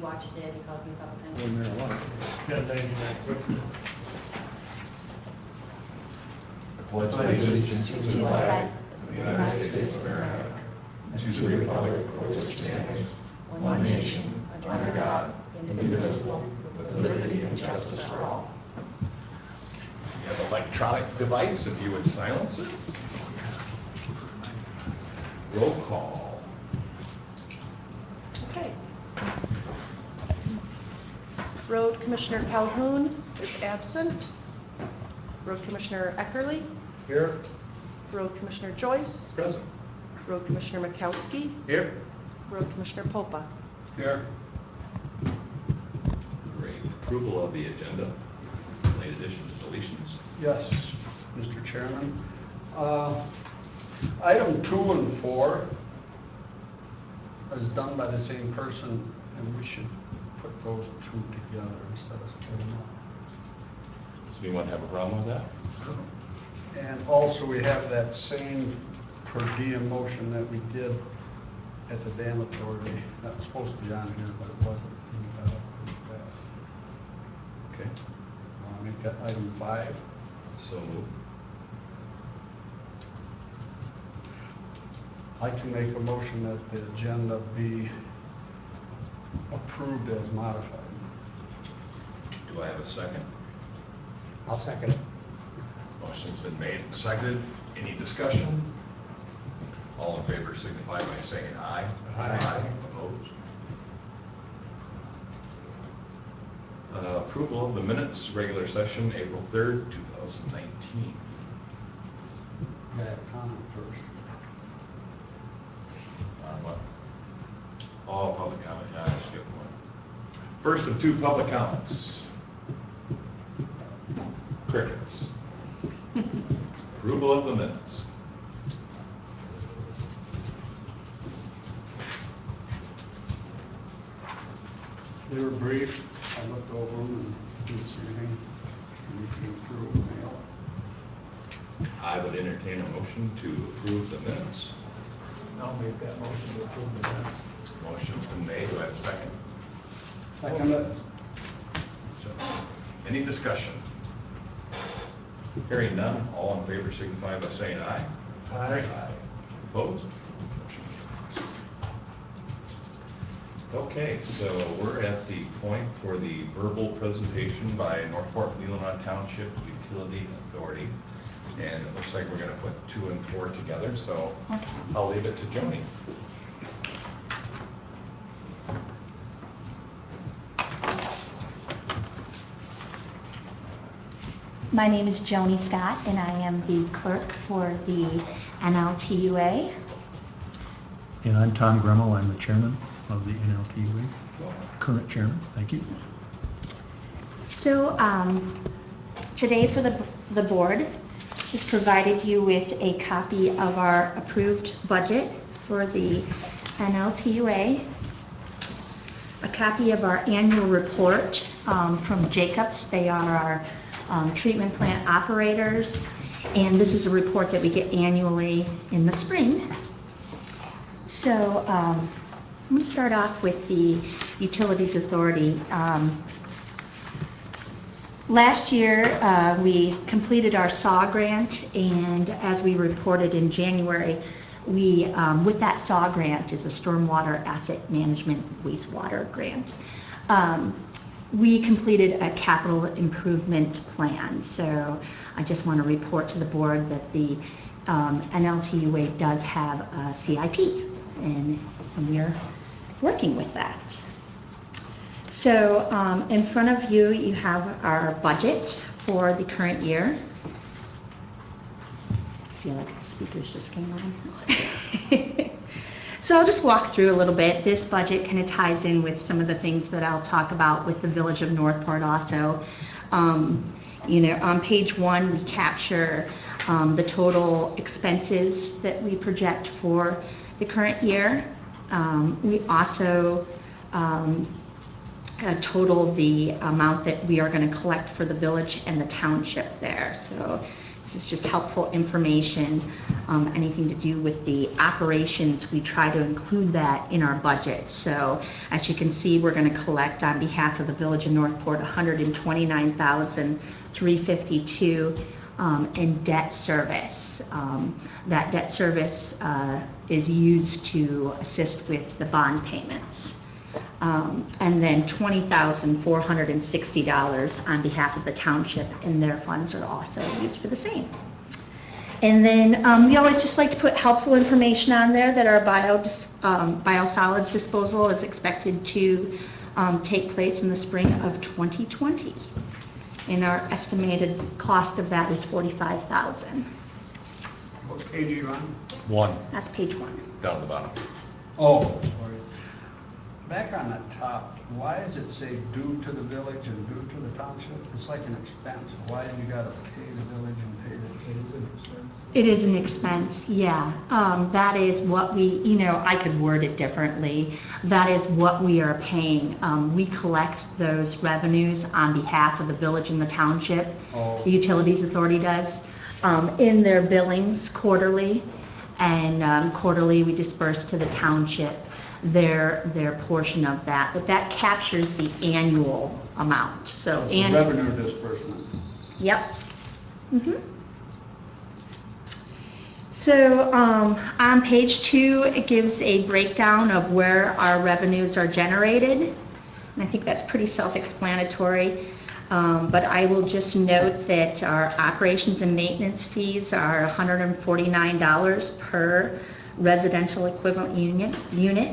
watches it. He calls me a couple times. Wasn't there a lot? Got 99 quickly. Pledge allegiance to the flag of the United States of America, and to the republic for which it stands, one nation, under God, indivisible, with liberty and justice for all. You have an electronic device, if you would silence it. Roll call. Okay. Road Commissioner Calhoun is absent. Road Commissioner Eckerly. Here. Road Commissioner Joyce. Present. Road Commissioner Mikowski. Here. Road Commissioner Popa. Here. Great. Approval of the agenda. Late additions, deletions. Yes, Mr. Chairman. Item 2 and 4 is done by the same person, and we should put those two together instead of splitting them up. Does anyone have a problem with that? And also, we have that same per diem motion that we did at the dam authority. That was supposed to be on here, but it wasn't. Okay. Make that item 5. So moved. I can make a motion that the agenda be approved as modified. Do I have a second? I'll second it. Motion's been made and seconded. Any discussion? All in favor signify by saying aye. Aye. Opposed? Approval of the minutes, regular session, April 3rd, 2019. I have a comment first. On what? All public comment. Yeah, I skipped one. First of 2 public comments. Crickets. Approval of the minutes. They were brief. I looked over them and didn't see anything. And we can approve the mail. I would entertain a motion to approve the minutes. I'll make that motion to approve the minutes. Motion's been made. Do I have a second? Second it. So, any discussion? Hearing none, all in favor signify by saying aye. Aye. Opposed? Okay, so we're at the point for the verbal presentation by Northport Leelanau Township Utility Authority. And it looks like we're going to put 2 and 4 together, so Okay. I'll leave it to Joni. My name is Joni Scott, and I am the clerk for the NLTUA. And I'm Tom Gremmel. I'm the chairman of the NLTUA, current chairman. Thank you. So today for the board, we've provided you with a copy of our approved budget for the NLTUA, a copy of our annual report from Jacobs. They are our treatment plant operators, and this is a report that we get annually in the spring. So I'm going to start off with the Utilities Authority. Last year, we completed our SAW grant, and as we reported in January, we, with that SAW grant is a Stormwater Asset Management Wastewater Grant. We completed a capital improvement plan, so I just want to report to the board that the NLTUA does have a CIP, and we're working with that. So in front of you, you have our budget for the current year. I feel like the speakers just came on. So I'll just walk through a little bit. This budget kind of ties in with some of the things that I'll talk about with the Village of Northport also. You know, on page 1, we capture the total expenses that we project for the current year. We also total the amount that we are going to collect for the village and the township there. So This is just helpful information. Anything to do with the operations, we try to include that in our budget. So as you can see, we're going to collect on behalf of the Village of Northport $129,352 in debt service. That debt service is used to assist with the bond payments. And then $20,460 on behalf of the township, and their funds are also used for the same. And then we always just like to put helpful information on there that our biosolids disposal is expected to take place in the spring of 2020. And our estimated cost of that is $45,000. What page are you on? 1, That's page 1. down at the bottom. Oh, sorry. Back on the top, why does it say due to the village and due to the township? It's like an expense. Why do you gotta pay the village and pay the? It is an expense. It is an expense, yeah. That is what we, I could word it differently. That is what we are paying. We collect those revenues on behalf of the village and the township. Oh. The Utilities Authority does, in their billings quarterly. And quarterly, we disperse to the township their portion of that. But that captures the annual amount. So It's a revenue disbursement. Yep. So on page 2, it gives a breakdown of where our revenues are generated. And I think that's pretty self-explanatory. But I will just note that our operations and maintenance fees are $149 per residential equivalent unit,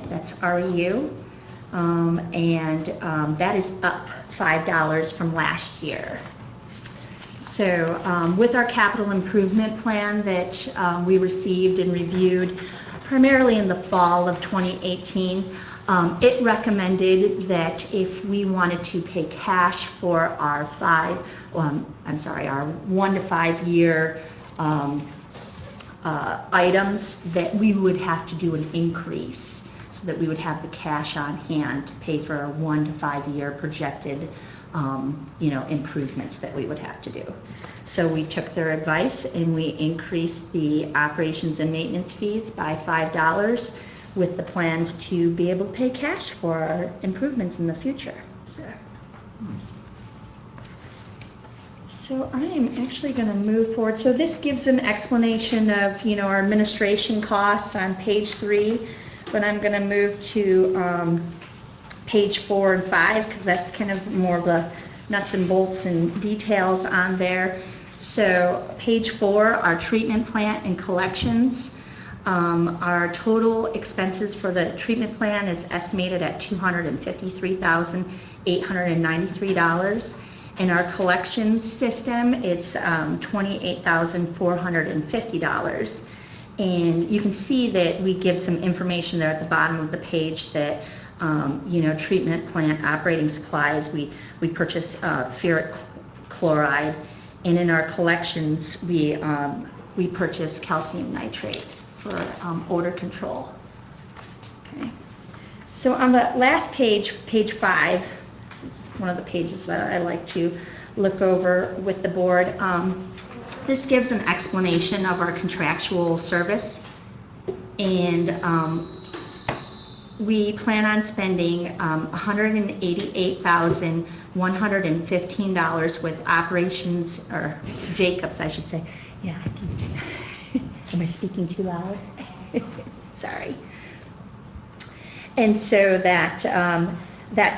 that's REU. And that is up $5 from last year. So with our capital improvement plan that we received and reviewed primarily in the fall of 2018, it recommended that if we wanted to pay cash for our 1 to 5 year items, that we would have to do an increase so that we would have the cash on hand to pay for our 1 to 5 year projected improvements that we would have to do. So we took their advice and we increased the operations and maintenance fees by $5 with the plans to be able to pay cash for our improvements in the future. So I am actually going to move forward. So this gives an explanation of, our administration costs on page 3, but I'm going to move to page 4 and 5 because that's kind of more of the nuts and bolts and details on there. So page 4, our treatment plant and collections. Our total expenses for the treatment plant is estimated at $253,893. In our collections system, it's $28,450. And you can see that we give some information there at the bottom of the page that treatment plant operating supplies, we purchase ferric chloride, and in our collections, we purchase calcium nitrate for odor control. Okay. So on the last page, page 5, this is one of the pages that I like to look over with the board. This gives an explanation of our contractual service, and we plan on spending $188,115 with operations, or Jacobs, I should say. Yeah, am I speaking too loud? Sorry. And so that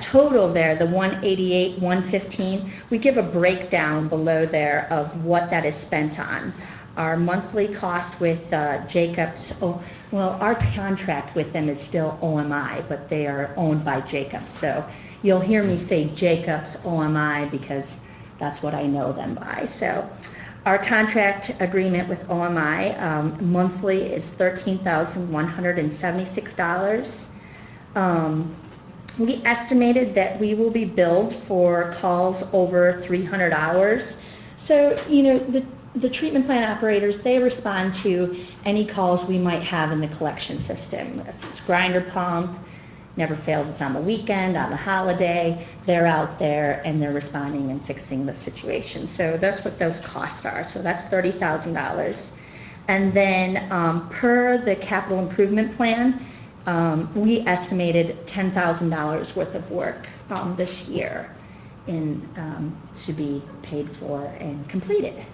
total there, the 188,115, we give a breakdown below there of what that is spent on. Our monthly cost with Jacobs, our contract with them is still OMI, but they are owned by Jacobs. So you'll hear me say Jacobs OMI because that's what I know them by. So our contract agreement with OMI monthly is $13,176. We estimated that we will be billed for calls over 300 hours. So, the treatment plant operators, they respond to any calls we might have in the collection system. If it's grinder pump, never fails. It's on the weekend, on the holiday, they're out there and they're responding and fixing the situation. So that's what those costs are. So that's $30,000. And then per the capital improvement plan, we estimated $10,000 worth of work this year to be paid for and completed.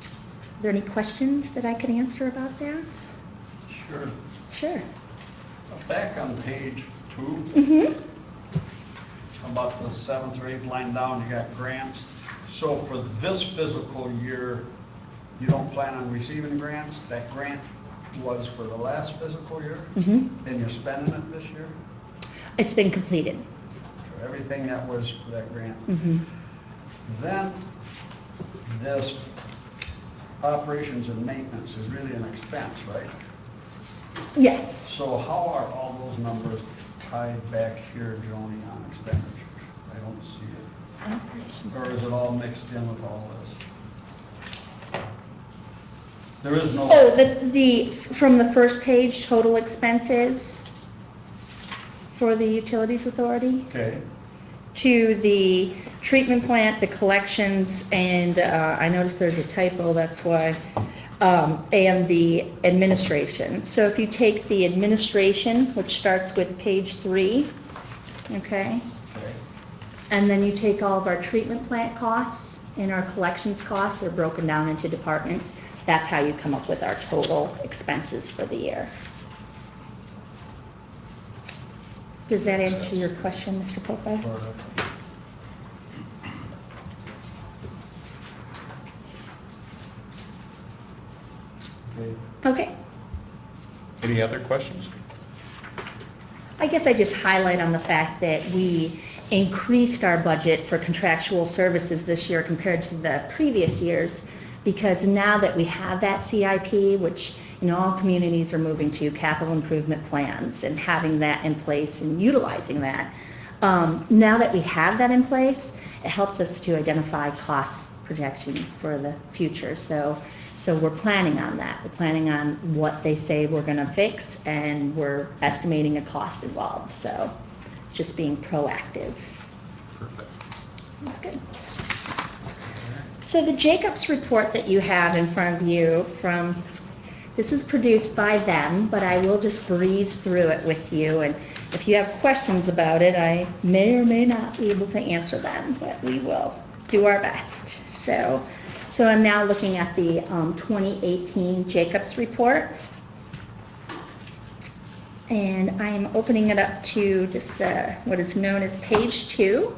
Are there any questions that I could answer about that? Sure. Sure. Back on page 2, Mm-hmm. about the 7th or 8th line down, you got grants. So for this physical year, you don't plan on receiving grants? That grant was for the last physical year? Mm-hmm. And you're spending it this year? It's been completed. For everything that was for that grant? Mm-hmm. Then this operations and maintenance is really an expense, right? Yes. So how are all those numbers tied back here, Joni, on expenditures? I don't see it. Or is it all mixed in with all this? There is no... Oh, from the first page, total expenses for the Utilities Authority, Okay, to the treatment plant, the collections, and I noticed there's a typo, that's why, and the administration. So if you take the administration, which starts with page 3, okay, okay. and then you take all of our treatment plant costs and our collections costs, they're broken down into departments. That's how you come up with our total expenses for the year. Does that answer your question, Mr. Popa? Okay. Okay. Any other questions? I guess I just highlight on the fact that we increased our budget for contractual services this year compared to the previous years, because now that we have that CIP, which all communities are moving to capital improvement plans and having that in place and utilizing that, now that we have that in place, it helps us to identify cost projection for the future. So we're planning on that. We're planning on what they say we're going to fix, and we're estimating a cost involved. So it's just being proactive. Perfect. That's good. So the Jacobs report that you have in front of you this is produced by them, but I will just breeze through it with you. And if you have questions about it, I may or may not be able to answer them, but we will do our best. So I'm now looking at the 2018 Jacobs report. And I am opening it up to just what is known as page 2.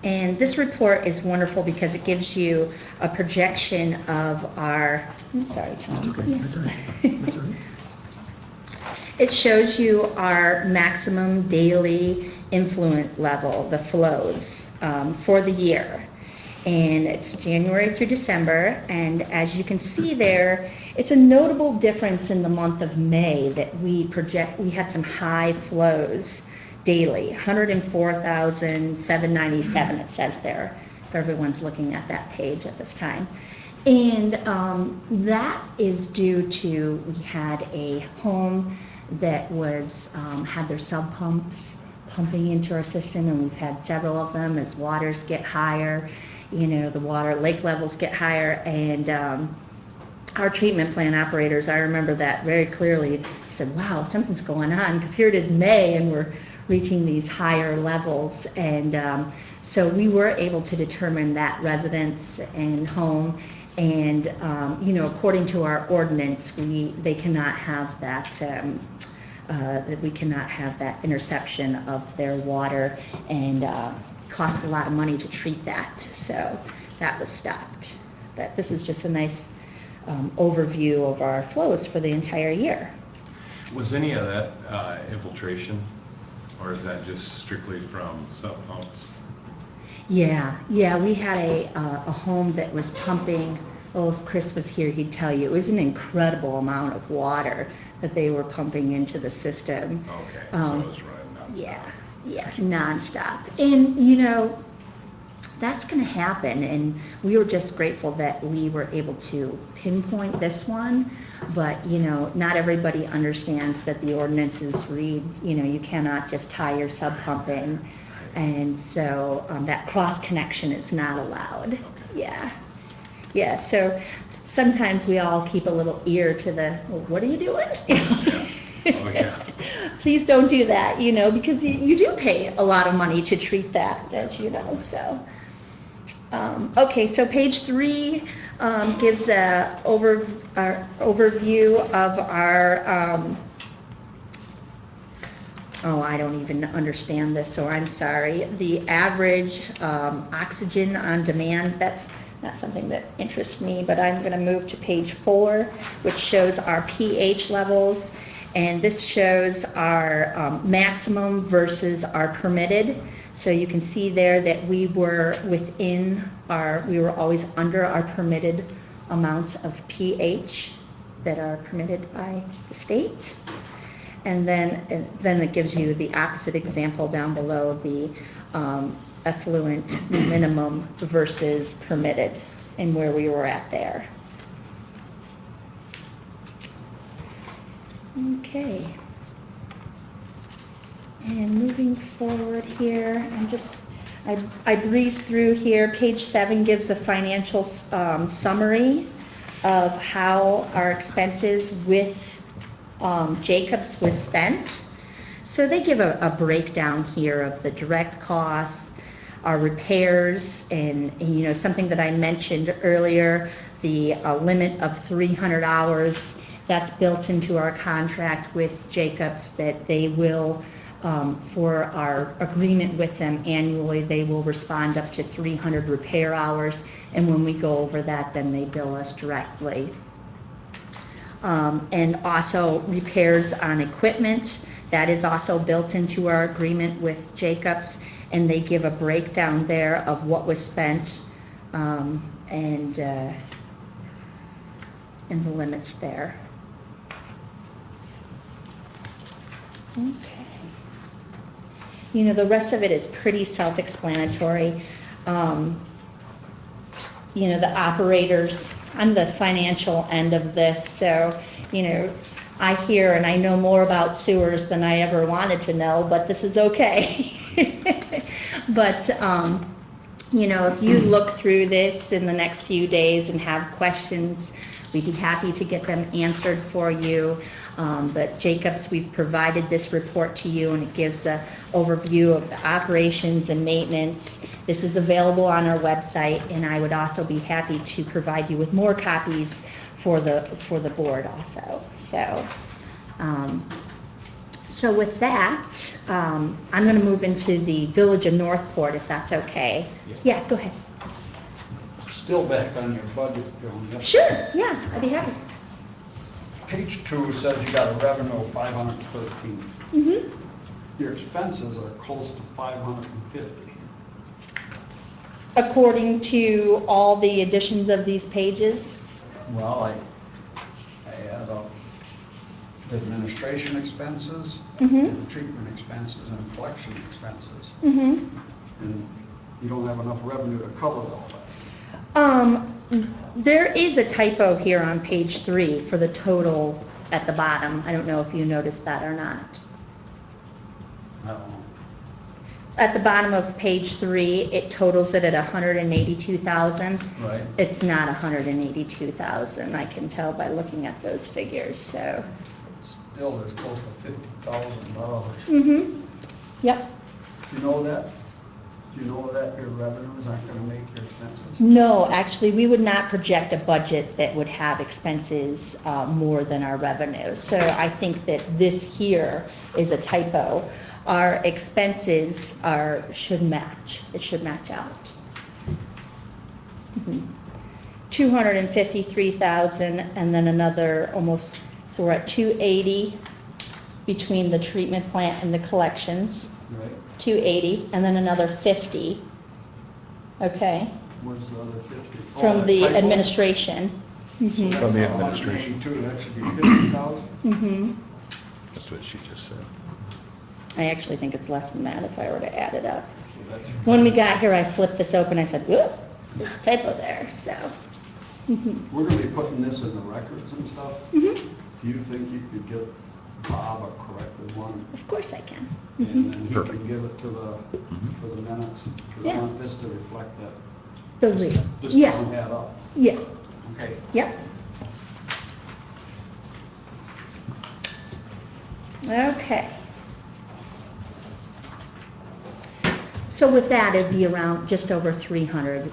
And this report is wonderful because it gives you a projection of our, I'm sorry, Tom. That's okay. That's all right. That's all right. It shows you our maximum daily influent level, the flows for the year. And it's January through December. And as you can see there, it's a notable difference in the month of May that we had some high flows daily, 104,797 it says there, if everyone's looking at that page at this time. And that is due to, we had a home that had their sub pumps pumping into our system, and we've had several of them as waters get higher, the lake levels get higher, and our treatment plant operators, I remember that very clearly. They said, wow, something's going on, because here it is May and we're reaching these higher levels. And so we were able to determine that residence and home, and according to our ordinance, they cannot have that, that we cannot have that interception of their water, and cost a lot of money to treat that. So that was stopped. But this is just a nice overview of our flows for the entire year. Was any of that infiltration, or is that just strictly from sub pumps? Yeah, we had a home that was pumping. Oh, if Chris was here, he'd tell you. It was an incredible amount of water that they were pumping into the system. Okay, so it was running nonstop. Yeah, nonstop. And that's going to happen, and we were just grateful that we were able to pinpoint this one. But, you know, not everybody understands that the ordinances read, you know, you cannot just tie your sub pump in. And so that cross connection is not allowed. Yeah. Yeah, so sometimes we all keep a little ear to the, well, what are you doing? Oh, yeah. Please don't do that, you know, because you do pay a lot of money to treat that, as you know, so. Okay, so page 3 gives a overview of our, oh, I don't even understand this, so I'm sorry. The average oxygen on demand, that's not something that interests me, but I'm going to move to page 4, which shows our pH levels. And this shows our maximum versus our permitted. So you can see there that we were we were always under our permitted amounts of pH that are permitted by the state. And then it gives you the opposite example down below, the effluent minimum versus permitted, and where we were at there. Okay. And moving forward here, I breezed through here. Page 7 gives a financial summary of how our expenses with Jacobs was spent. So they give a breakdown here of the direct costs, our repairs, and you know, something that I mentioned earlier, the limit of 300 hours. That's built into our contract with Jacobs, that they will, for our agreement with them annually, they will respond up to 300 repair hours, and when we go over that, then they bill us directly. And also repairs on equipment, that is also built into our agreement with Jacobs, and they give a breakdown there of what was spent and the limits there. Okay. You know, the rest of it is pretty self-explanatory. You know, the operators, I'm the financial end of this, so, you know, I hear and I know more about sewers than I ever wanted to know, but this is okay. But, you know, if you look through this in the next few days and have questions, we'd be happy to get them answered for you. But Jacobs, we've provided this report to you, and it gives an overview of the operations and maintenance. This is available on our website, and I would also be happy to provide you with more copies for the board also. So with that, I'm going to move into the Village of Northport, if that's okay. Yeah, go ahead. Still back on your budget, Joan. Yep. Sure, yeah, I'd be happy. Page 2 says you got a revenue of 513. Mm-hmm. Your expenses are close to 550. According to all the additions of these pages? Well, I add up the administration expenses, Mm-hmm. and the treatment expenses, and collection expenses. Mm-hmm. And you don't have enough revenue to cover all that. There is a typo here on page 3 for the total at the bottom. I don't know if you noticed that or not. I don't know. At the bottom of page 3, it totals it at 182,000. Right. It's not 182,000. I can tell by looking at those figures. So. Still, there's close to $50,000. Mm-hmm. Yep. You know that? Do you know that your revenues aren't going to make your expenses? No, actually, we would not project a budget that would have expenses more than our revenues. So I think that this here is a typo. Our expenses should match. It should match out. Mm-hmm. 253,000, and then another almost. So we're at 280 between the treatment plant and the collections. Right. 280, and then another 50. Okay. Where's the other 50? From that the typo? administration. So Mhm. that's From the not administration. 182, that should be 50,000. Mhm. That's what she just said. I actually think it's less than that if I were to add it up. that's. When we got here, I flipped this open, I said, whoop, there's a typo there, so. Mhm. We're gonna be putting this in the records and stuff. Mhm. Do you think you could get Bob a corrected one? Of course I can. And Mhm. then he Perfect. can give it to for the minutes? Because I Yeah. want this to reflect that. The This real, this yeah, doesn't add up. yeah, Okay. yep. Okay. So with that, it'd be around just over 300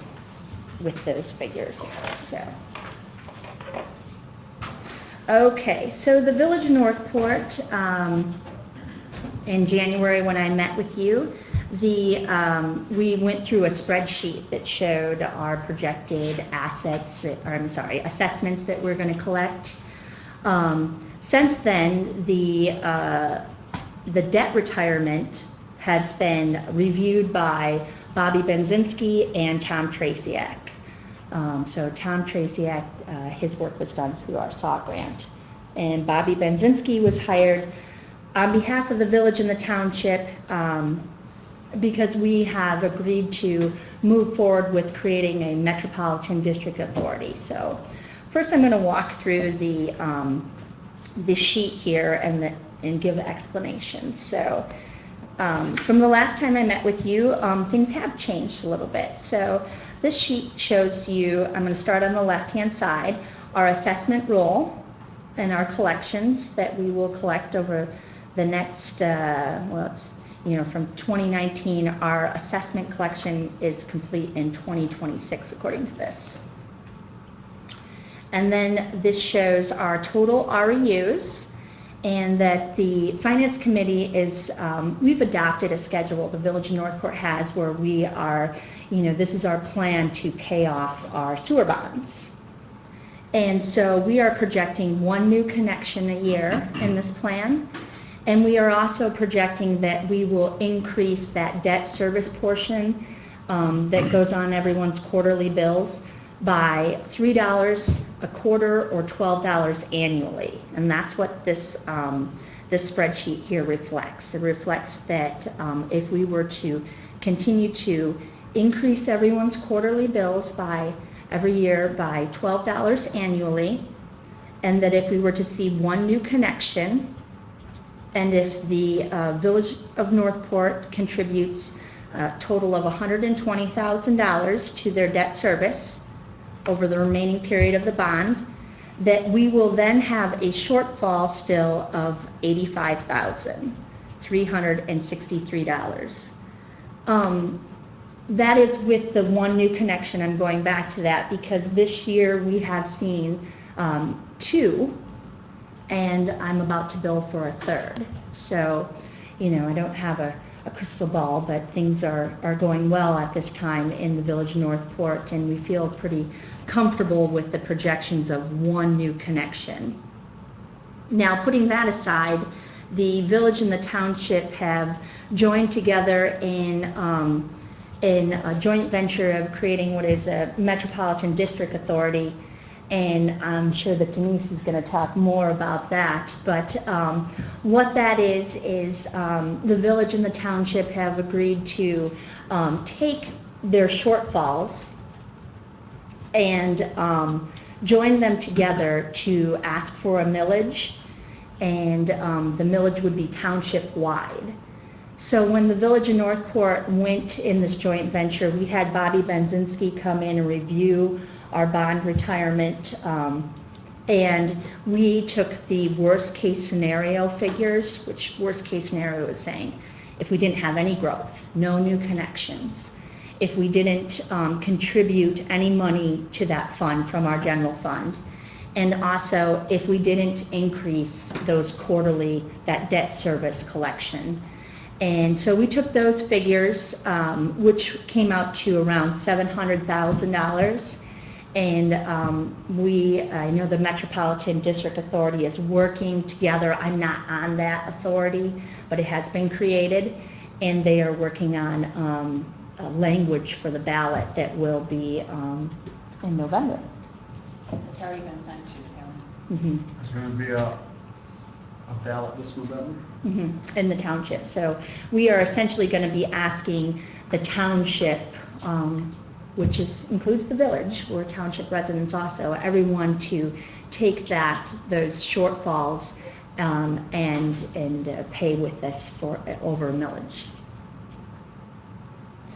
with those figures, so. Okay, so the Village of Northport, in January when I met with you, we went through a spreadsheet that showed our projected assets, or I'm sorry, assessments that we're going to collect. Since then, the debt retirement has been reviewed by Bobby Benzinski and Tom Traciak. So Tom Traciak, his work was done through our SAW grant. And Bobby Benzinski was hired on behalf of the village and the township because we have agreed to move forward with creating a Metropolitan District Authority. So first I'm going to walk through the sheet here and give explanations. So from the last time I met with you, things have changed a little bit. So this sheet shows you, I'm going to start on the left-hand side, our assessment roll and our collections that we will collect over the next, well, it's, from 2019, our assessment collection is complete in 2026, according to this. And then this shows our total REUs, and that the Finance Committee is, we've adopted a schedule the Village of Northport has where we are, this is our plan to pay off our sewer bonds. And so we are projecting 1 new connection a year in this plan. And we are also projecting that we will increase that debt service portion that goes on everyone's quarterly bills by $3 a quarter or $12 annually. And that's what this spreadsheet here reflects. It reflects that if we were to continue to increase everyone's quarterly bills by every year by $12 annually, and that if we were to see 1 new connection, and if the Village of Northport contributes a total of $120,000 to their debt service over the remaining period of the bond, that we will then have a shortfall still of $85,363. That is with the 1 new connection. I'm going back to that because this year we have seen 2, and I'm about to bill for a 3rd. So, I don't have a crystal ball, but things are going well at this time in the Village of Northport, and we feel pretty comfortable with the projections of 1 new connection. Now, putting that aside, the village and the township have joined together in a joint venture of creating what is a Metropolitan District Authority. And I'm sure that Denise is going to talk more about that. But what that is the village and the township have agreed to take their shortfalls and join them together to ask for a millage, and the millage would be township-wide. So when the Village of Northport went in this joint venture, we had Bobby Benzinski come in and review our bond retirement, and we took the worst case scenario figures, which worst case scenario is saying if we didn't have any growth, no new connections, if we didn't contribute any money to that fund from our general fund, and also if we didn't increase those quarterly, that debt service collection. And so we took those figures, which came out to around $700,000. And I know the Metropolitan District Authority is working together. I'm not on that authority, but it has been created, and they are working on a language for the ballot that will be in November. It's already been sent to the county. Mm-hmm. There's gonna be a a ballot this November? In the township. So we are essentially going to be asking the township, which includes the village, we're township residents also, everyone to take those shortfalls and pay with us for over a millage.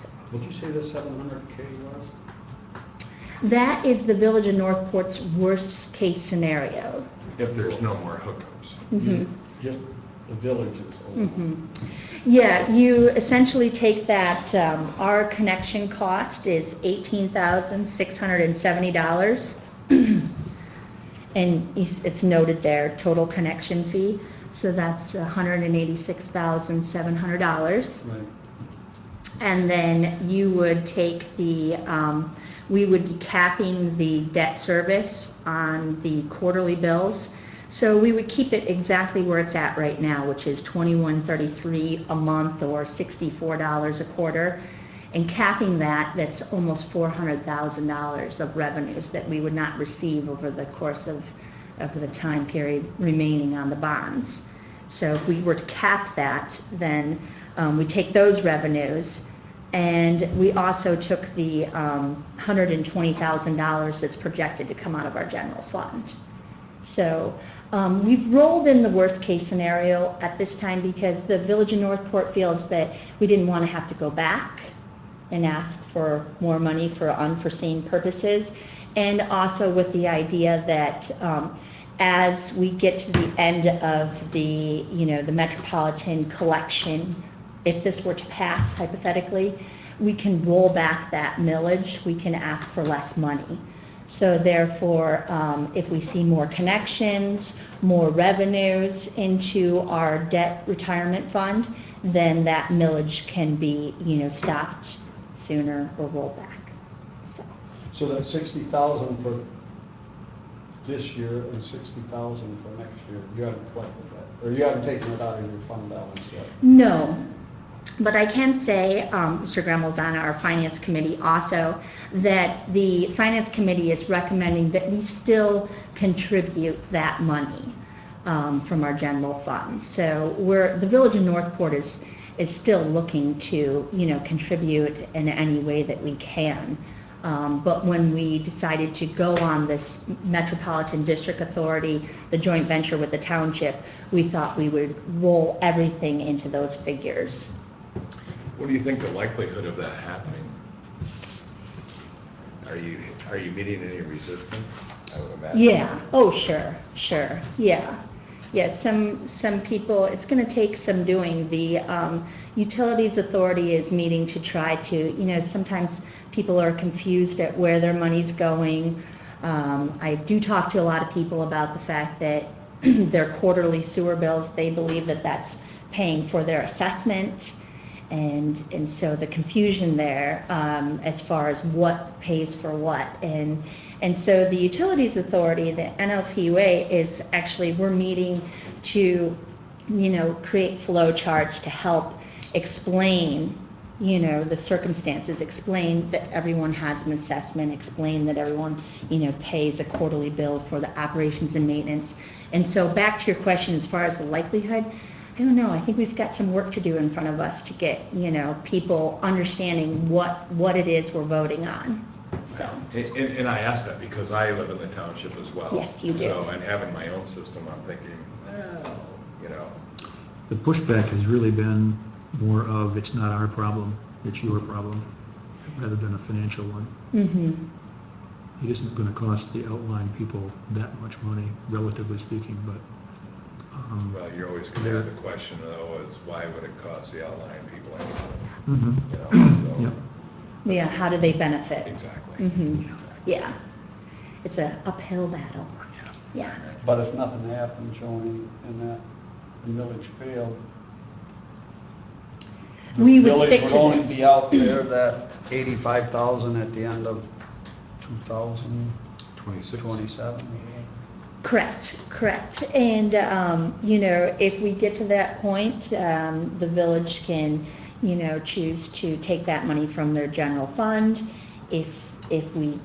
So Would you say the 700K was? that is the village of Northport's worst case scenario. If there's no more hookups. Just the villages. Yeah, you essentially take that, our connection cost is $18,670. And it's noted there, total connection fee, so that's $186,700. Right. And then you would take we would be capping the debt service on the quarterly bills. So we would keep it exactly where it's at right now, which is $21.33 a month or $64 a quarter. And capping that's almost $400,000 of revenues that we would not receive over the course of the time period remaining on the bonds. So if we were to cap that, then we take those revenues, and we also took the $120,000 that's projected to come out of our general fund. So we've rolled in the worst case scenario at this time because the Village of Northport feels that we didn't want to have to go back and ask for more money for unforeseen purposes, and also with the idea that as we get to the end of the metropolitan collection, if this were to pass hypothetically, we can roll back that millage, we can ask for less money. So therefore, if we see more connections, more revenues into our debt retirement fund, then that millage can be, stopped sooner or rolled back. So that's 60,000 for this year and 60,000 for next year. You haven't collected that, or you haven't taken it out of your fund balance yet? No, but I can say, Mr. Gremmel's on our finance committee also, that the finance committee is recommending that we still contribute that money from our general fund. So the Village of Northport is still looking to, contribute in any way that we can. But when we decided to go on this Metropolitan District Authority, the joint venture with the township, we thought we would roll everything into those figures. What do you think the likelihood of that happening? Are you meeting any resistance? I would imagine. Yeah, oh, sure, yeah. Yeah, some people, it's gonna take some doing. The Utilities Authority is meeting to try to, sometimes people are confused at where their money's going. I do talk to a lot of people about the fact that their quarterly sewer bills, they believe that that's paying for their assessment. And so the confusion there as far as what pays for what. And so the Utilities Authority, the NLTUA, is actually, we're meeting to, create flow charts to help explain, the circumstances, explain that everyone has an assessment, explain that everyone, pays a quarterly bill for the operations and maintenance. And so back to your question, as far as the likelihood, I don't know, I think we've got some work to do in front of us to get, people understanding what it is we're voting on, so. And I ask that because I live in the township as well. Yes, you do. So, and having my own system, I'm thinking, The pushback has really been more of, it's not our problem, it's your problem, rather than a financial one. It isn't gonna cost the outlying people that much money, relatively speaking, but well, you're always going to have the question, though, is why would it cost the outlying people anything? So. Yep. Yeah, how do they benefit? Exactly. Exactly. Yeah, it's an uphill battle. Yeah. But if nothing happened, Joni, and that the village failed, We the would stick village to would only this. be out there that 85,000 at the end of 2027. Correct. And, if we get to that point, the village can, choose to take that money from their general fund, if we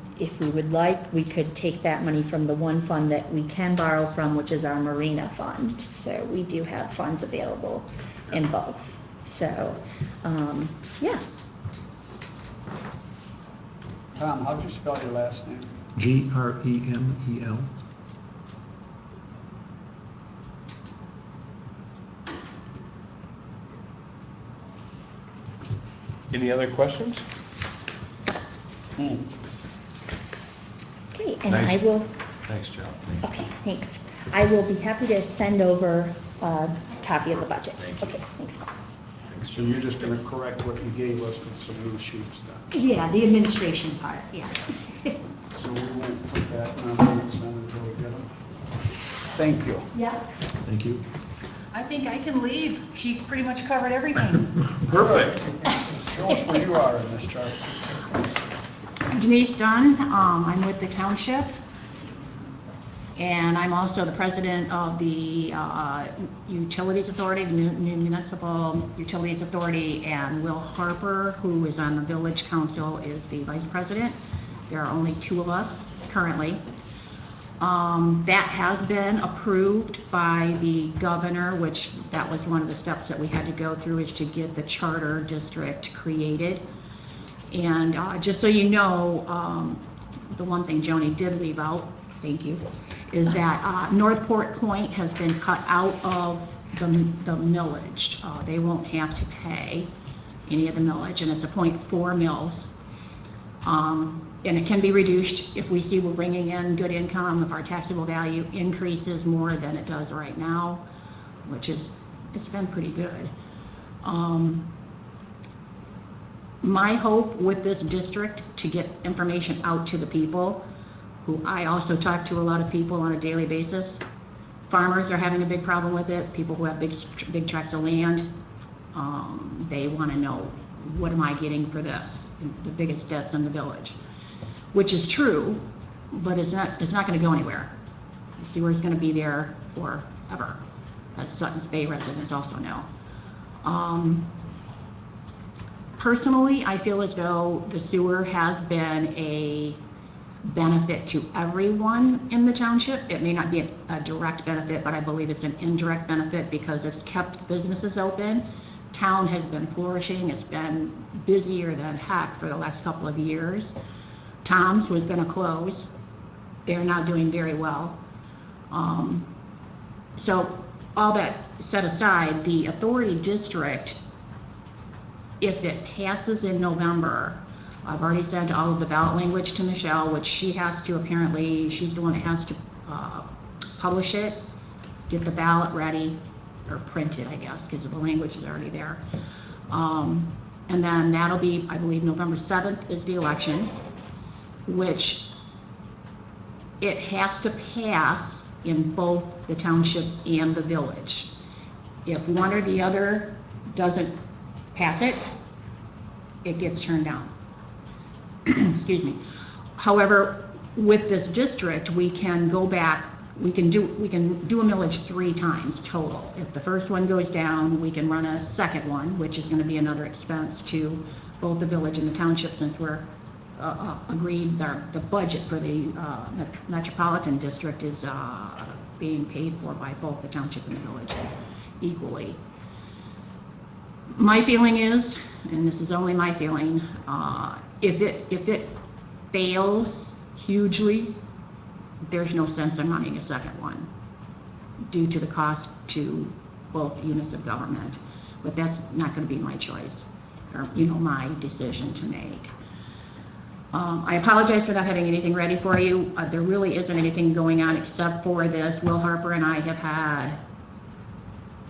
would like, we could take that money from the one fund that we can borrow from, which is our marina fund. So we do have funds available in both. So, yeah. Tom, how'd you spell your last name? Gremel. Any other questions? Hmm. Okay, and Nice. I will, Nice job. okay, thanks. I will be happy to send over a copy of the budget. Thank you. Okay, thanks. So you're just gonna correct what you gave us with some new sheets then? Yeah, the administration part, yeah. So we won't put that in our minutes then until we get them? Thank you. Yeah. Thank you. I think I can leave. She pretty much covered everything. Perfect. Show us where you are in this chart. Denise Dunn, I'm with the township, and I'm also the president of the Utilities Authority, the Municipal Utilities Authority, and Will Harper, who is on the Village Council, is the vice president. There are only two of us currently. That has been approved by the governor, which that was one of the steps that we had to go through, is to get the charter district created. And just so you know, the one thing Joni did leave out, thank you, is that Northport Point has been cut out of the millage. They won't have to pay any of the millage, and it's a 0.4 mils. And it can be reduced if we see we're bringing in good income, if our taxable value increases more than it does right now, which is, it's been pretty good. My hope with this district to get information out to the people, who I also talk to a lot of people on a daily basis. Farmers are having a big problem with it, people who have big tracts of land. They want to know, what am I getting for this? The biggest debts in the village. Which is true, but it's not going to go anywhere. The sewer is going to be there forever, as Sutton's Bay residents also know. Personally, I feel as though the sewer has been a benefit to everyone in the township. It may not be a direct benefit, but I believe it's an indirect benefit because it's kept businesses open. Town has been flourishing. It's been busier than heck for the last couple of years. Tom's was going to close. They're now doing very well. So all that set aside, the authority district, if it passes in November, I've already sent all of the ballot language to Michelle, which she has to apparently, she's the one that has to publish it, get the ballot ready, or print it, I guess, because the language is already there. And then that'll be, I believe, November 7th is the election, which it has to pass in both the township and the village. If one or the other doesn't pass it, it gets turned down. Excuse me. However, with this district, we can go back, we can do a millage 3 times total. If the first one goes down, we can run a second one, which is going to be another expense to both the village and the township, since we're agreed the budget for the metropolitan district is being paid for by both the township and the village equally. My feeling is, and this is only my feeling, if it fails hugely, there's no sense in running a second one due to the cost to both units of government. But that's not going to be my choice, or my decision to make. I apologize for not having anything ready for you. There really isn't anything going on except for this. Will Harper and I have had,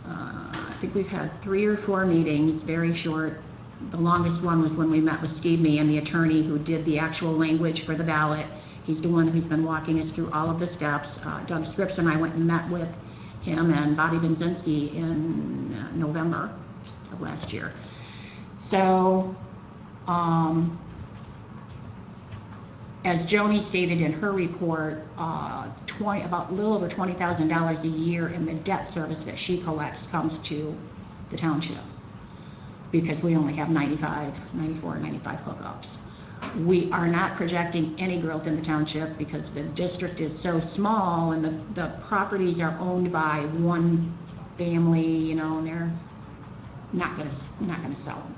I think we've had 3 or 4 meetings, very short. The longest one was when we met with Steve Meehan, the attorney who did the actual language for the ballot. He's the one who's been walking us through all of the steps. Doug Scripps and I went and met with him and Bobby Benzinski in November of last year. So, as Joni stated in her report, about a little over $20,000 a year in the debt service that she collects comes to the township, because we only have 94 or 95 hookups. We are not projecting any growth in the township because the district is so small and the properties are owned by one family, you know, and they're not gonna sell them.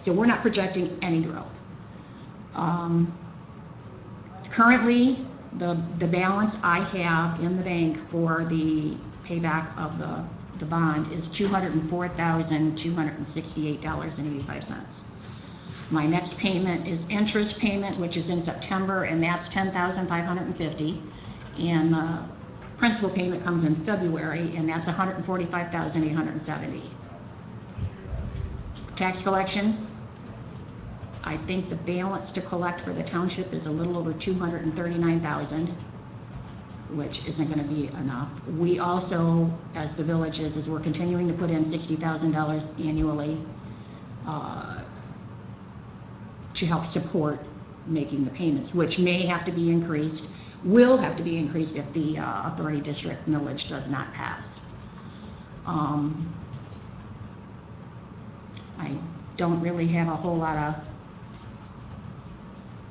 So we're not projecting any growth. Currently, the balance I have in the bank for the payback of the bond is $204,268.85. My next payment is interest payment, which is in September, and that's $10,550. And the principal payment comes in February, and that's $145,870. Tax collection, I think the balance to collect for the township is a little over $239,000, which isn't going to be enough. We also, as the village is we're continuing to put in $60,000 annually to help support making the payments, which may have to be increased, will have to be increased if the authority district millage does not pass. I don't really have a whole lot of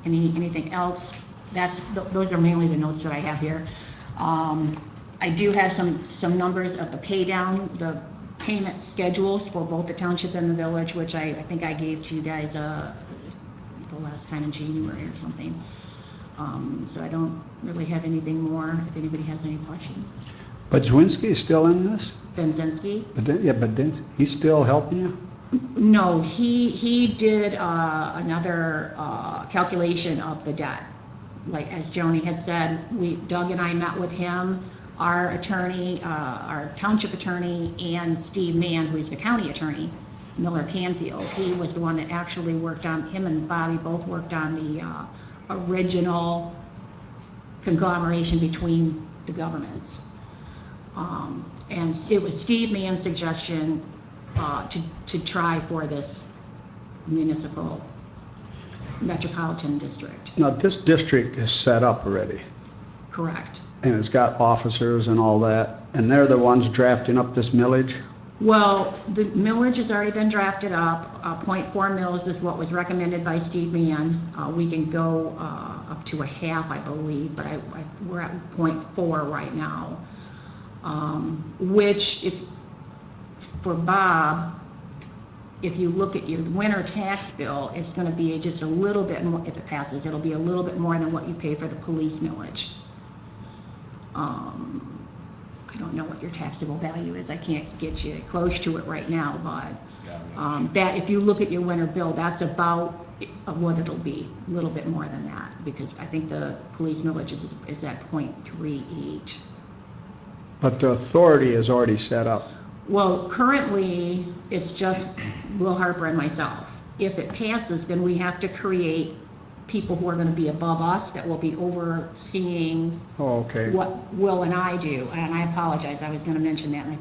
anything else. Those are mainly the notes that I have here. I do have some numbers of the pay down, the payment schedules for both the township and the village, which I think I gave to you guys the last time in January or something. So I don't really have anything more if anybody has any questions. But Zwinski is still in this? Benzinski? But he's still helping you? No, he did another calculation of the debt. Like as Joni had said, Doug and I met with him, our attorney, our township attorney, and Steve Mann, who's the county attorney, Miller Canfield. He was the one that actually worked on, him and Bobby both worked on the original conglomeration between the governments. And it was Steve Mann's suggestion to try for this municipal metropolitan district. Now, this district is set up already, Correct. and it's got officers and all that, and they're the ones drafting up this millage? Well, the millage has already been drafted up. 0.4 mils is what was recommended by Steve Mann. We can go up to a half, I believe, but we're at 0.4 right now. Which, for Bob, if you look at your winter tax bill, it's going to be just a little bit more, if it passes, it'll be a little bit more than what you pay for the police millage. I don't know what your taxable value is. I can't get you close to it right now, but that if you look at your winter bill, that's about what it'll be, a little bit more than that, because I think the police millage is at 0.38. But the authority is already set up. Well, currently, it's just Will Harper and myself. If it passes, then we have to create people who are going to be above us that will be overseeing what Will and I do. And I apologize, I was going to mention that and I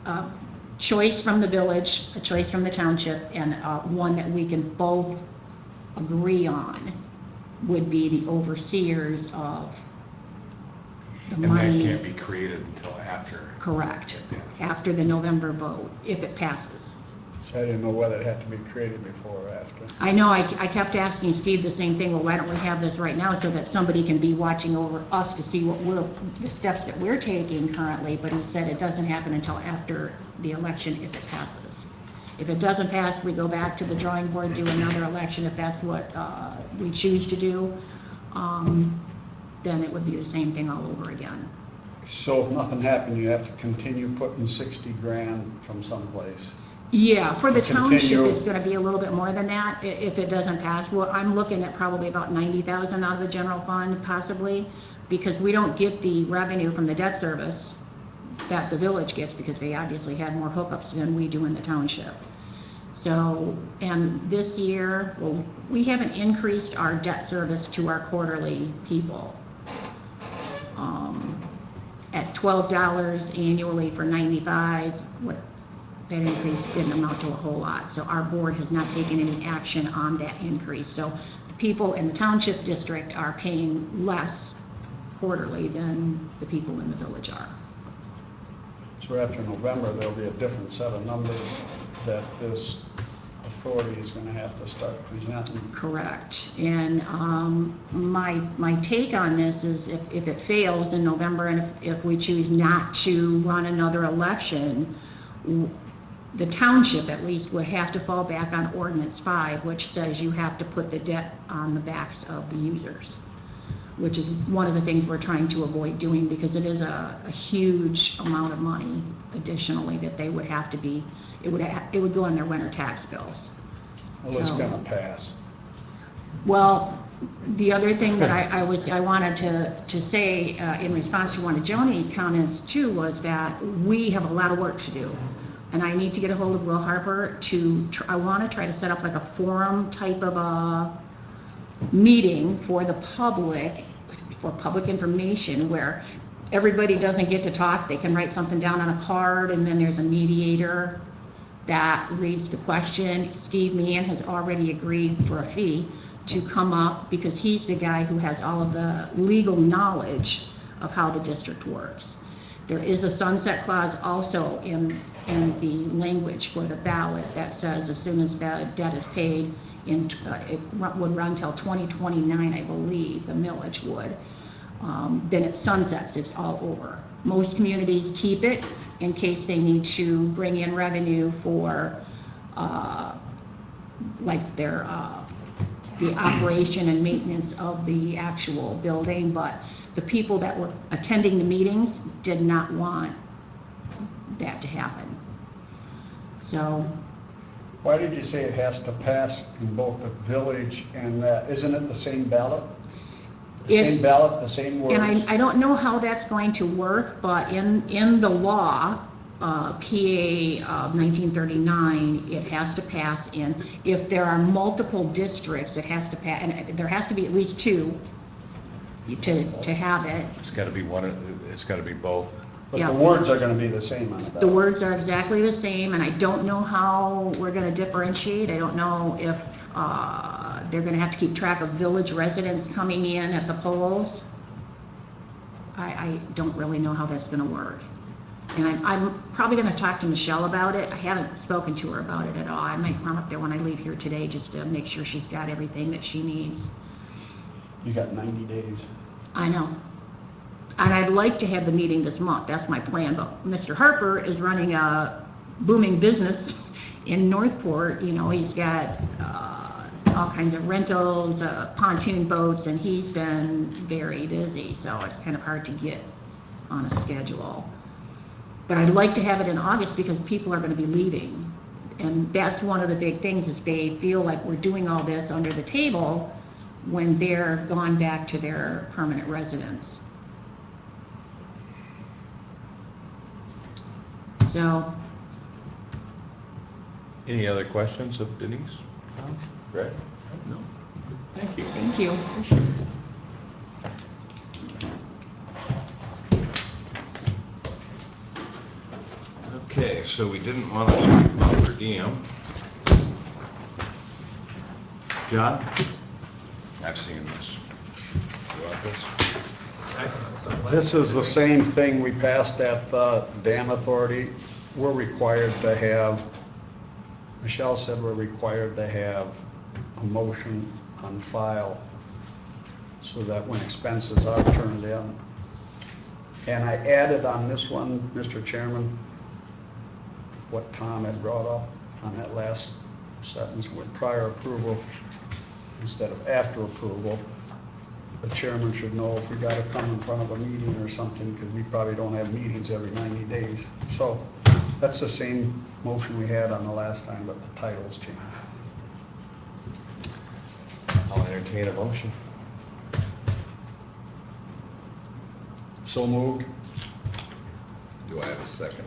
forgot. Choice from the village, a choice from the township, and one that we can both agree on would be the overseers of the money. And that can't be created until after. Correct. After the November vote, if it passes. So I didn't know whether it had to be created before or after. I know, I kept asking Steve the same thing, well, why don't we have this right now so that somebody can be watching over us to see what the steps that we're taking currently, but he said it doesn't happen until after the election if it passes. If it doesn't pass, we go back to the drawing board, do another election if that's what we choose to do. Then it would be the same thing all over again. So if nothing happened, you have to continue putting 60 grand from someplace? Yeah, for the township, Continue. it's gonna be a little bit more than that if it doesn't pass. Well, I'm looking at probably about 90,000 out of the general fund possibly, because we don't get the revenue from the debt service that the village gets, because they obviously have more hookups than we do in the township. So, and this year, well, we haven't increased our debt service to our quarterly people. At $12 annually for 95, that increase didn't amount to a whole lot. So our board has not taken any action on that increase. So the people in the township district are paying less quarterly than the people in the village are. So after November, there'll be a different set of numbers that this authority is gonna have to start presenting. Correct. And my take on this is if it fails in November and if we choose not to run another election, the township at least would have to fall back on Ordinance 5, which says you have to put the debt on the backs of the users, which is one of the things we're trying to avoid doing because it is a huge amount of money additionally that they would have to be, it would go on their winter tax bills. Well, it's So- gonna pass. Well, the other thing that I wanted to say in response to one of Joni's comments too was that we have a lot of work to do. And I need to get a hold of Will Harper I want to try to set up like a forum type of a meeting for the public, for public information where everybody doesn't get to talk. They can write something down on a card and then there's a mediator that reads the question. Steve Meehan has already agreed for a fee to come up because he's the guy who has all of the legal knowledge of how the district works. There is a sunset clause also in the language for the ballot that says as soon as the debt is paid, it would run till 2029, I believe, the millage would. Then it sunsets, it's all over. Most communities keep it in case they need to bring in revenue for like their the operation and maintenance of the actual building, but the people that were attending the meetings did not want that to happen. So, Why did you say it has to pass in both the village and that? Isn't it the same ballot? The same ballot, the same words? and I don't know how that's going to work, but in the law, PA 1939, it has to pass in, if there are multiple districts, it has to pass, and there has to be at least two to have it. It's gotta be it's gotta be both. But Yeah. the words are gonna be the same on the ballot. The words are exactly the same, and I don't know how we're gonna differentiate. I don't know if they're gonna have to keep track of village residents coming in at the polls. I don't really know how that's gonna work. And I'm probably gonna talk to Michelle about it. I haven't spoken to her about it at all. I might run up there when I leave here today just to make sure she's got everything that she needs. You got 90 days. I know. And I'd like to have the meeting this month, that's my plan, but Mr. Harper is running a booming business in Northport. You know, he's got all kinds of rentals, pontoon boats, and he's been very busy, so it's kind of hard to get on a schedule. But I'd like to have it in August because people are gonna be leaving. And that's one of the big things is they feel like we're doing all this under the table when they're gone back to their permanent residence. So, Any other questions of Denise? Greg? No. Thank you. thank you. Okay, so we didn't want to talk about per diem. John? I've seen this. You want this? This is the same thing we passed at the dam authority. We're required to have, Michelle said we're required to have a motion on file so that when expenses are turned in. And I added on this one, Mr. Chairman, what Tom had brought up on that last sentence with prior approval instead of after approval. The chairman should know if we gotta come in front of a meeting or something, because we probably don't have meetings every 90 days. So that's the same motion we had on the last time, but the title's changed. I'll entertain a motion. So moved. Do I have a second?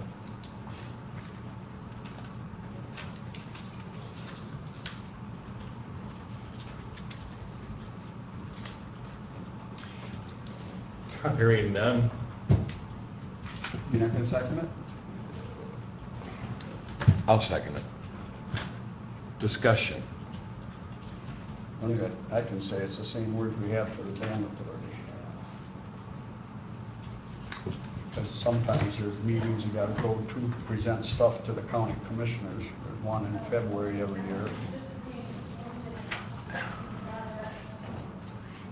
Hearing none. You're not gonna second it? I'll second it. Discussion. I'm good. I can say it's the same words we have for the dam authority. because sometimes there's meetings you gotta go to present stuff to the county commissioners. There's one in February every year.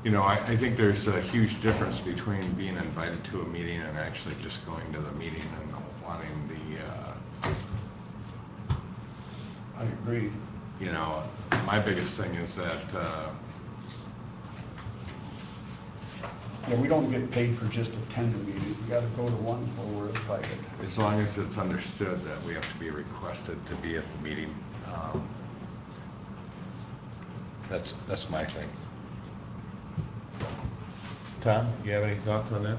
You know, I think there's a huge difference between being invited to a meeting and actually just going to the meeting and wanting the, I agree. you know, my biggest thing is that, Yeah, we don't get paid for just attending meetings. We gotta go to one where we're invited. as long as it's understood that we have to be requested to be at the meeting, that's my thing. Tom, you have any thoughts on that?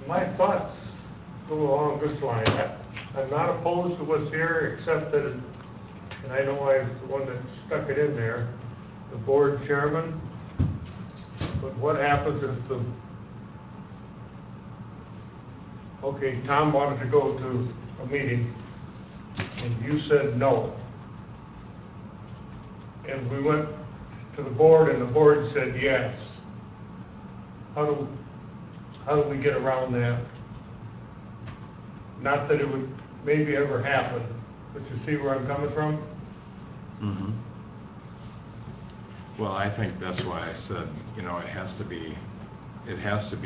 My thoughts go along this line. I'm not opposed to what's here, except that, and I know I was the one that stuck it in there, the board chairman. But what happens if okay, Tom wanted to go to a meeting, and you said no. And we went to the board, and the board said yes. How do we get around that? Not that it would maybe ever happen, but you see where I'm coming from? Mm-hmm. Well, I think that's why I said, you know, it has to be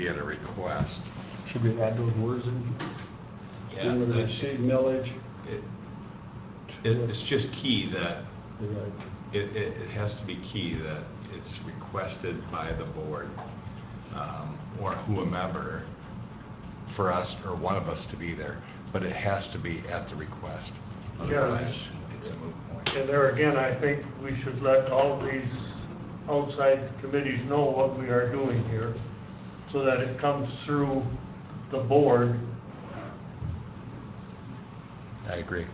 at a request. Should we add those words in? Yeah, Remember the that's- city millage? It's just key that, Right. it has to be key that it's requested by the board, or whomever, for us, or one of us to be there, but it has to be at the request. Yeah. Otherwise, it's a moot point. And there again, I think we should let all these outside committees know what we are doing here, so that it comes through the board. I agree.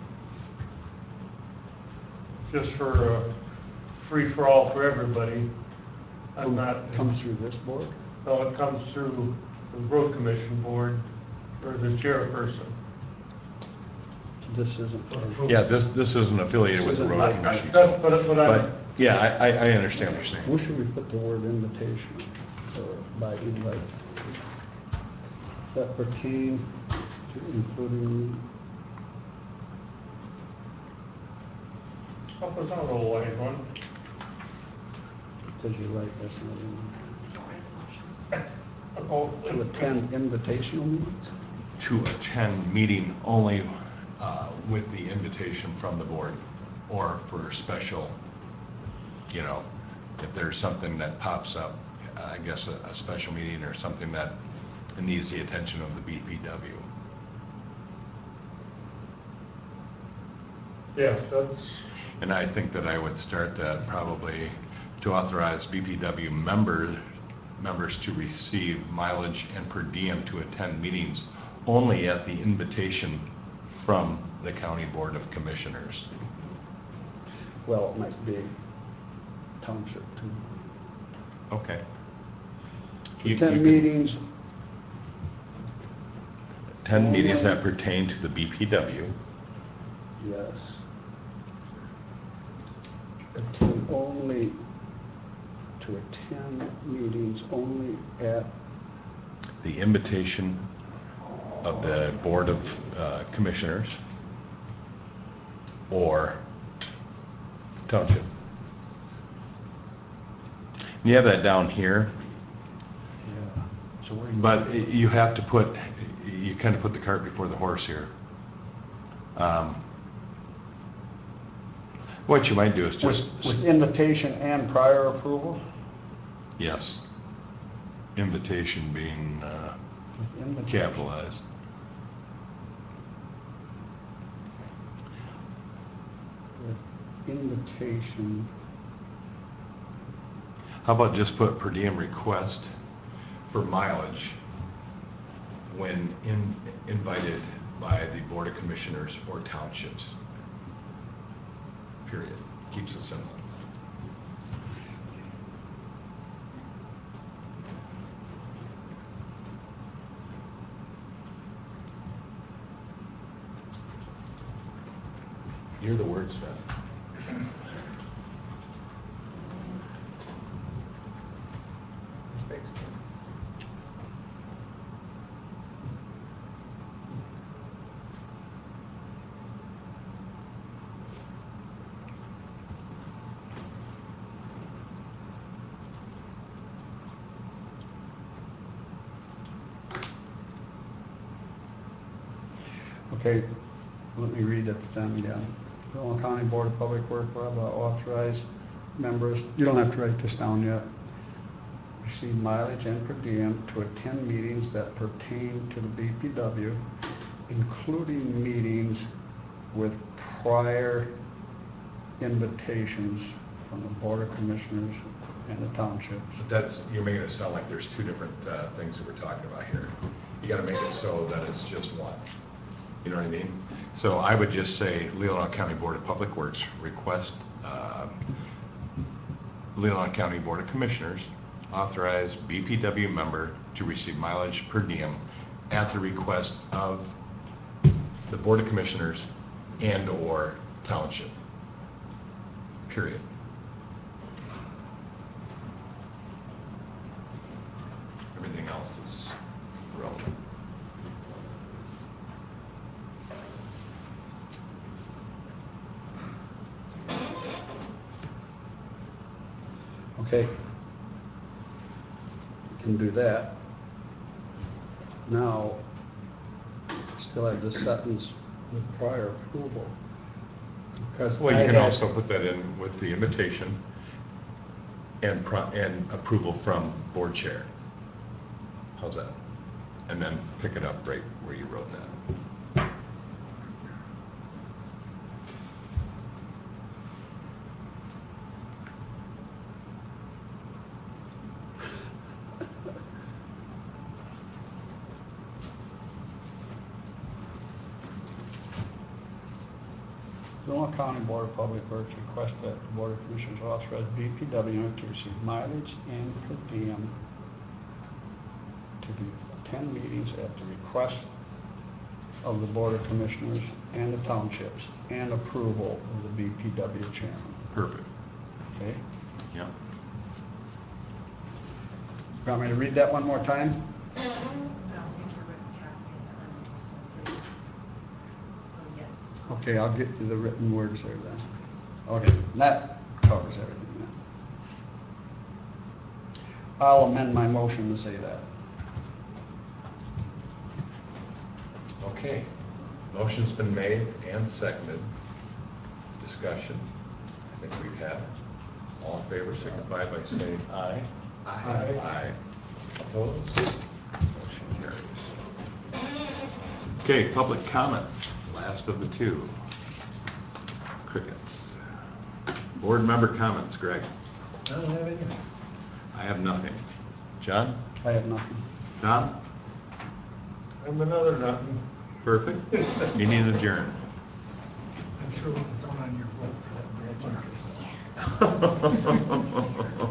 Just for free-for-all for everybody. I'm not, Comes through this board? no, it comes through the road commission board, or the chairperson. This isn't for. Yeah, this isn't affiliated with the This isn't road like- commission. But I'm, But, yeah, I understand what you're saying. Where should we put the word invitation or by invite? That pertain to including, help us out, old wise one. because you're right, that's not in. Oh, To attend invitational meetings? To attend meeting only with the invitation from the board, or for special, you know, if there's something that pops up, I guess a special meeting or something that needs the attention of the BPW. Yes, that's, And I think that I would start that probably to authorize BPW members to receive mileage and per diem to attend meetings only at the invitation from the County Board of Commissioners. Well, it might be township too. Okay. To You attend could meetings, attend meetings that pertain to the BPW. yes. Attend only, to attend meetings only at, The invitation of the Board of Commissioners or Township. You have that down here, yeah. So where you? but you have to put, you kind of put the cart before the horse here. What you might do is just, With invitation and prior approval? yes, invitation being With invitation. capitalized. With invitation, How about just put per diem request for mileage when invited by the Board of Commissioners or townships? Period. Keeps it simple. You're the wordsmith. Okay, let me read that then again. Leelanau County Board of Public Works, blah, blah, authorized members, you don't have to write this down yet. Receive mileage and per diem to attend meetings that pertain to the BPW, including meetings with prior invitations from the Board of Commissioners and the townships. But that's, you're making it sound like there's two different things that we're talking about here. You gotta make it so that it's just one. You know what I mean? So I would just say Leelanau County Board of Public Works request, Leelanau County Board of Commissioners authorize BPW member to receive mileage per diem at the request of the Board of Commissioners and/or township. Period. Everything else is relevant. Okay. You can do that. Now, still have this sentence with prior approval. Because Well, I you can had- also put that in with the invitation and approval from board chair. How's that? And then pick it up right where you wrote that. Leelanau County Board of Public Works request that the Board of Commissioners authorize BPW to receive mileage and per diem to attend meetings at the request of the Board of Commissioners and the townships and approval of the BPW chairman. Perfect. Okay? Yeah. You want me to read that one more time? I'll take your written copy and please. So yes. Okay, I'll get you the written words there then. Okay, that covers everything then. I'll amend my motion to say that. Okay. Motion's been made and seconded. Discussion. I think we've had. All in favor signify by saying aye. Aye. Aye. Opposed? Motion carries. Okay, public comment, last of the two. Crickets. Board member comments, Greg. I don't have anything. I have nothing. John? I have nothing. Tom? I'm another nothing. Perfect. Meeting adjourned. I'm sure we'll count on your vote for that bridge.